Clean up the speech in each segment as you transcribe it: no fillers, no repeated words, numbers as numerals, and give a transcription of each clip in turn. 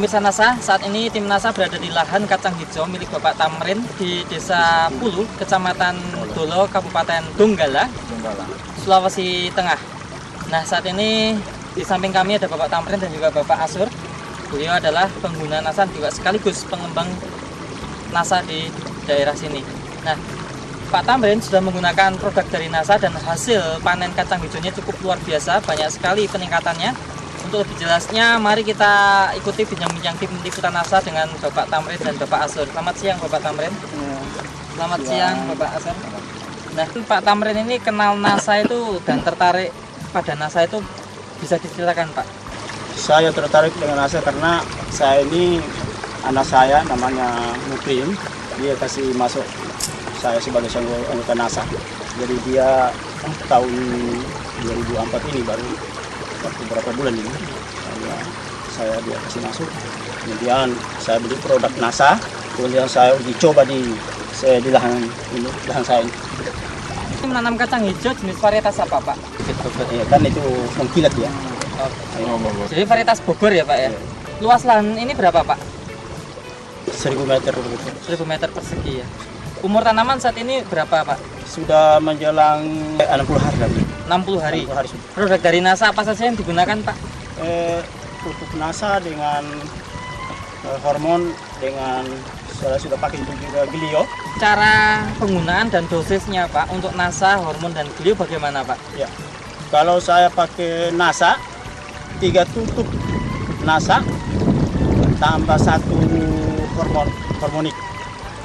Pemirsa NASA, saat ini tim NASA berada di lahan kacang hijau milik Bapak Tamrin di Desa Pulu, Kecamatan Dolo, Kabupaten Donggala, Sulawesi Tengah. Nah, saat ini di samping kami ada Bapak Tamrin dan juga Bapak Asur. Beliau adalah pengguna NASA juga sekaligus pengembang NASA di daerah sini. Nah, Pak Tamrin sudah menggunakan produk dari NASA dan hasil panen kacang hijaunya cukup luar biasa, banyak sekali peningkatannya. Untuk lebih jelasnya, mari kita ikuti bincang-bincang tim liputan NASA dengan Bapak Tamrin dan Bapak Asur. Selamat siang Bapak Tamrin. Selamat siang Bapak Asur. Nah, Pak Tamrin ini kenal NASA itu dan tertarik pada NASA itu bisa diceritakan Pak? Saya tertarik dengan NASA karena saya ini anak saya namanya Mukrim, dia kasih masuk saya sebagai anggota NASA. Jadi dia tahun 2004 ini baru beberapa bulan ini dia kasih masuk. Kemudian saya beli produk NASA, kemudian saya uji coba di lahan saya ini. Ini menanam kacang hijau jenis varietas apa Pak? Ya, kan itu mengkilat ya. Jadi varietas Bogor ya Pak ya? Luas lahan ini berapa Pak? 1000 meter. 1000 meter persegi ya. Umur tanaman saat ini berapa Pak? Sudah menjelang 60 hari lagi. 60 hari. 60 hari sudah. Produk dari NASA apa saja yang digunakan Pak? Pupuk NASA dengan hormon, dengan saya sudah pakai juga Glio. Cara penggunaan dan dosisnya Pak untuk NASA, hormon dan Glio bagaimana Pak? Ya, kalau saya pakai NASA 3 tutup NASA tambah 1 hormonik.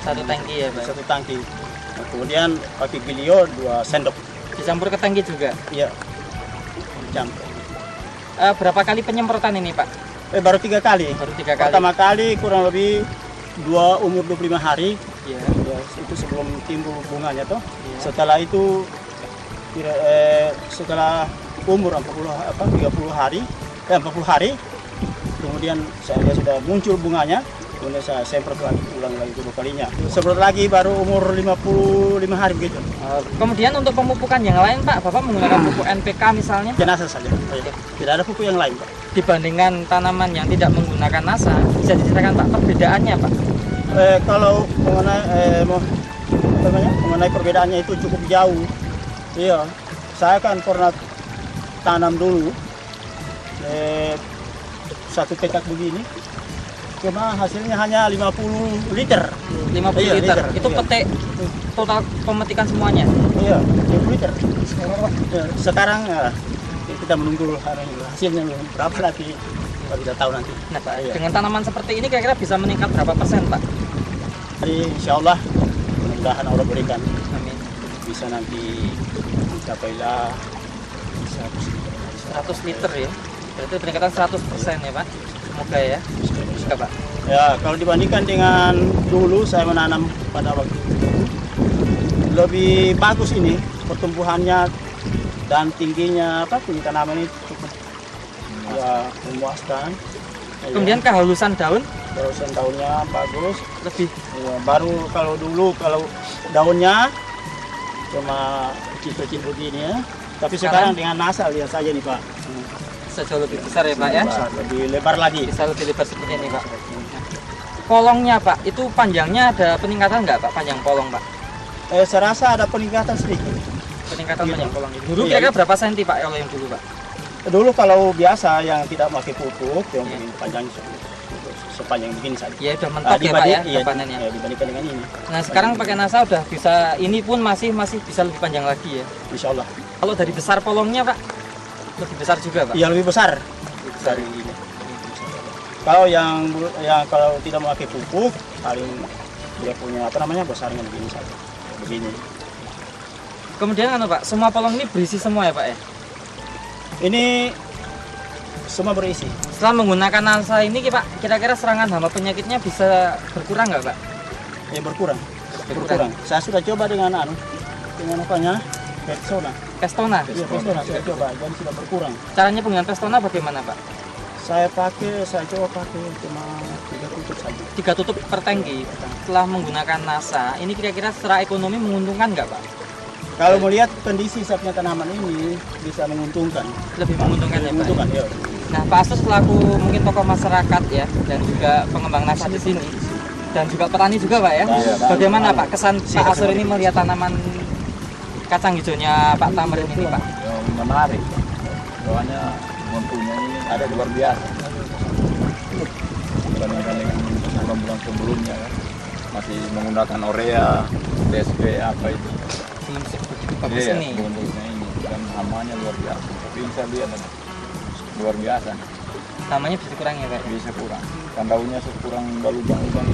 1 tangki ya Pak? 1 tangki. Nah, kemudian pakai Glio 2 sendok. Dicampur ke tangki juga? Iya, dicampur. Berapa kali penyemprotan ini Pak? Baru 3 kali. Baru 3 kali. Pertama kali kurang lebih umur 25 hari. Ya. Ya, itu sebelum timbul bunganya toh. Ya. Setelah itu setelah umur 30 hari, 40 hari, kemudian dia sudah muncul bunganya. Kemudian saya semprot lagi, ulang lagi kedua kalinya. Semprot lagi baru umur 55 hari begitu. Kemudian untuk pemupukan yang lain Pak, Bapak menggunakan pupuk NPK misalnya? NASA saja. Tidak ada pupuk yang lain Pak. Dibandingkan tanaman yang tidak menggunakan NASA, bisa diceritakan Pak perbedaannya Pak? Kalau mengenai perbedaannya itu cukup jauh. Iya, saya kan pernah tanam dulu 1 petak begini. Cuma hasilnya hanya 50 liter. 50 liter. Itu iya. petik total pemetikan semuanya? Iya, 50 liter. Sekarang kita menunggu hasilnya berapa nanti, kita tidak tahu nanti. Nah Pak, dengan tanaman seperti ini kira-kira bisa meningkat berapa persen Pak? Jadi insya Allah, mudah-mudahan Allah berikan. Amin. Bisa nanti mencapailah 100 liter ya? Berarti peningkatan 100% ya Pak? Semoga ya. Semoga Pak. Ya, kalau dibandingkan dengan dulu saya menanam pada waktu itu, lebih bagus ini pertumbuhannya dan tingginya tinggi tanaman ini cukup ya memuaskan. Kemudian kehalusan daun? Kehalusan daunnya bagus. Lebih. Ya, baru kalau dulu daunnya cuma kecil-kecil begini ya. Tapi sekarang dengan NASA lihat saja nih Pak. Bisa jauh lebih besar ya Pak ya? Lebih lebar lagi. Bisa lebih lebar seperti ini Pak. Polongnya Pak, itu panjangnya ada peningkatan nggak Pak, panjang polong Pak? Saya rasa ada peningkatan sedikit. Peningkatan Iya, panjang polong itu. Dulu iya, kira-kira berapa senti Pak kalau yang dulu Pak? Dulu kalau biasa yang tidak pakai pupuk, yang begini panjang sepanjang begini saja. Ya udah mentok ya Pak ya, iya, panennya. ya, dibandingkan dengan ini. Nah sekarang pakai NASA udah bisa, ini pun masih bisa lebih panjang lagi ya? Insya Allah. Kalau dari besar polongnya Pak, lebih besar juga Pak? Iya lebih besar. Dari ini. Kalau yang kalau tidak memakai pupuk, paling dia punya besarnya begini saja. Begini. Kemudian Pak, semua polong ini berisi semua ya Pak ya? Ini semua berisi. Setelah menggunakan NASA ini Pak, kira-kira serangan hama penyakitnya bisa berkurang nggak Pak? Ya berkurang. Saya sudah coba dengan Pestona. Pestona? Iya, Pestona saya coba, dan sudah berkurang. Caranya penggunaan Pestona bagaimana Pak? Saya coba pakai cuma 3 tutup saja. 3 tutup per tangki. Setelah menggunakan NASA, ini kira-kira secara ekonomi menguntungkan nggak Pak? Kalau melihat kondisi saya punya tanaman ini bisa menguntungkan. Lebih menguntungkan ya Pak? Menguntungkan, ya. Nah, Pak Astur selaku mungkin tokoh masyarakat ya, dan juga pengembang nasa di sini, dan juga petani juga Pak ya. Iya. Bagaimana Pak kesan Pak Astur ini melihat tanaman kacang hijaunya Pak Tamrin ini Pak? Yang menarik, soalnya mempunyai ada luar biasa. Dibandingkan dengan bulan-bulan sebelumnya kan, masih menggunakan urea, DSP apa itu. Belum begitu bagus Iya, ini. bentuknya ini dan hamanya luar biasa. Tapi bisa lihat ada luar biasa. Namanya bisa kurang ya Pak? Bisa kurang. Kan daunnya kurang lubang-lubang.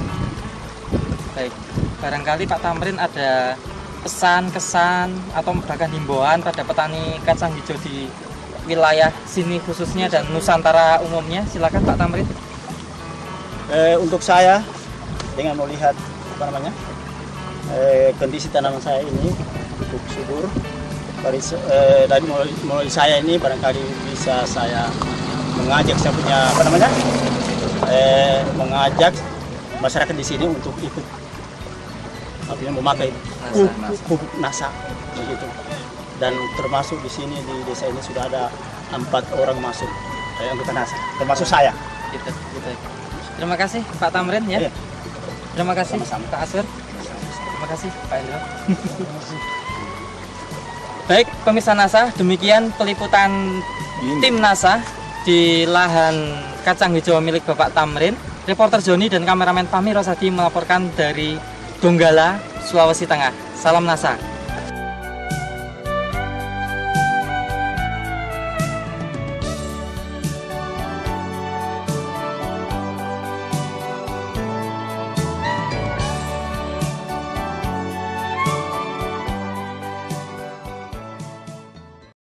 Baik, barangkali Pak Tamrin ada pesan, kesan, atau bahkan himbauan pada petani kacang hijau di wilayah sini khususnya dan Nusantara umumnya. Silakan Pak Tamrin. Untuk saya dengan melihat kondisi tanaman saya ini cukup subur. Dari mulai saya ini barangkali bisa saya mengajak saya punya mengajak masyarakat di sini untuk ikut memakai pupuk nasa begitu. Dan termasuk di sini di desa ini sudah ada 4 orang masuk anggota nasa, termasuk saya. Gitu. Terima kasih Pak Tamrin ya. Iya. Terima kasih Sama-sama. Pak Astur. Terima kasih Pak Indro. Baik, pemirsa NASA, demikian peliputan tim NASA di lahan kacang hijau milik Bapak Tamrin. Reporter Joni dan kameramen Fahmi Rosadi melaporkan dari Donggala, Sulawesi Tengah. Salam NASA.